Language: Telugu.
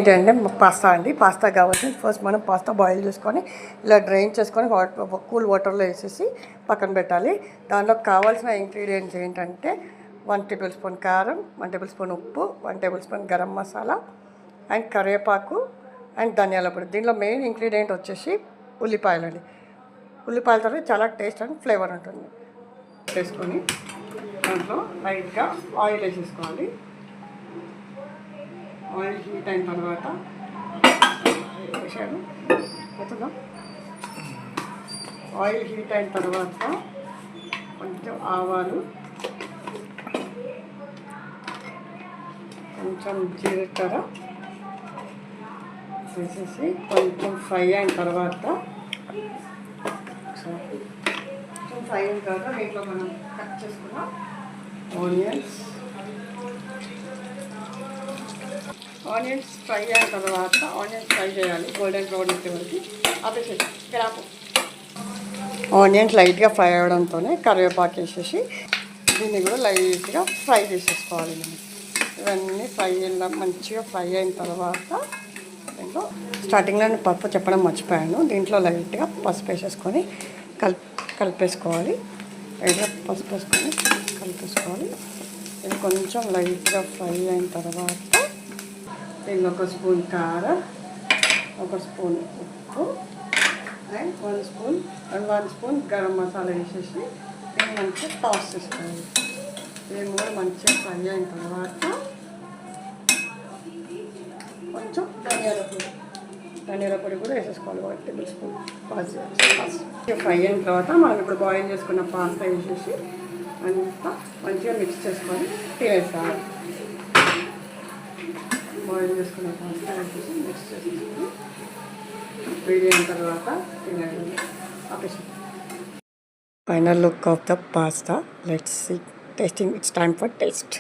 ఏంటంటే పాస్తా అండి. పాస్తా కాబట్టి ఫస్ట్ మనం పాస్తా బాయిల్ చేసుకొని ఇలా డ్రైన్ చేసుకొని కూల్ వాటర్లో వేసేసి పక్కన పెట్టాలి. దాంట్లో కావాల్సిన ఇంగ్రీడియంట్స్ ఏంటంటే 1 టేబుల్ స్పూన్ కారం, 1 టేబుల్ స్పూన్ ఉప్పు, 1 table spoon garam masala and కరివేపాకు అండ్ ధనియాల పొడి. దీనిలో మెయిన్ ఇంగ్రీడియంట్ వచ్చేసి ఉల్లిపాయలు అండి. ఉల్లిపాయలతో చాలా టేస్ట్ అండ్ ఫ్లేవర్ ఉంటుంది. వేసుకొని దాంట్లో లైట్గా ఆయిల్ వేసేసుకోవాలి. ఆయిల్ హీట్ అయిన తర్వాత వేసాను పోతుందా. ఆయిల్ హీట్ అయిన తర్వాత కొంచెం ఆవాలు, కొంచెం జీలకర్ర వేసేసి కొంచెం ఫ్రై అయిన తర్వాత దీంట్లో మనం కట్ చేసుకున్న ఆనియన్స్ ఫ్రై అయిన తర్వాత ఆనియన్స్ ఫ్రై చేయాలి గోల్డెన్ బ్రౌన్ వచ్చే వరకు. ఆపేసేసి క్రాప్ ఆనియన్స్ లైట్గా ఫ్రై అవడంతోనే కరివేపాకు వేసేసి దీన్ని కూడా లైట్గా ఫ్రై చేసేసుకోవాలి. మనం ఇవన్నీ మంచిగా ఫ్రై అయిన తర్వాత దీంట్లో స్టార్టింగ్లో నేను పసుపు చెప్పడం మర్చిపోయాను. దీంట్లో లైట్గా పసుపు వేసేసుకొని కలిపేసుకోవాలి. లైట్గా పసుపు వేసుకొని కలిపేసుకోవాలి. ఇది కొంచెం లైట్గా ఫ్రై అయిన తర్వాత దీనిలో 1 స్పూన్ కారం, 1 స్పూన్ ఉప్పు అండ్ 1 స్పూన్ గరం మసాలా వేసేసి దీన్ని మంచిగా టాస్ చేసుకోవాలి. దీన్ని కూడా మంచిగా ఫ్రై అయిన తర్వాత కొంచెం ధనియాల పొడి కూడా వేసేసుకోవాలి. 1 టేబుల్ స్పూన్ ఫ్రై అయిన తర్వాత మనం ఇప్పుడు బాయిల్ చేసుకున్న పాస్తా వేసేసి అంతా మంచిగా మిక్స్ చేసుకొని తినేస్తాము. బాయిల్ చేసుకున్న పాస్తా వేసేసి మిక్స్ చేసుకొని వేడి అయిన తర్వాత తినేయాలి. Final look of the pasta. Let's see. Tasting. It's time for taste.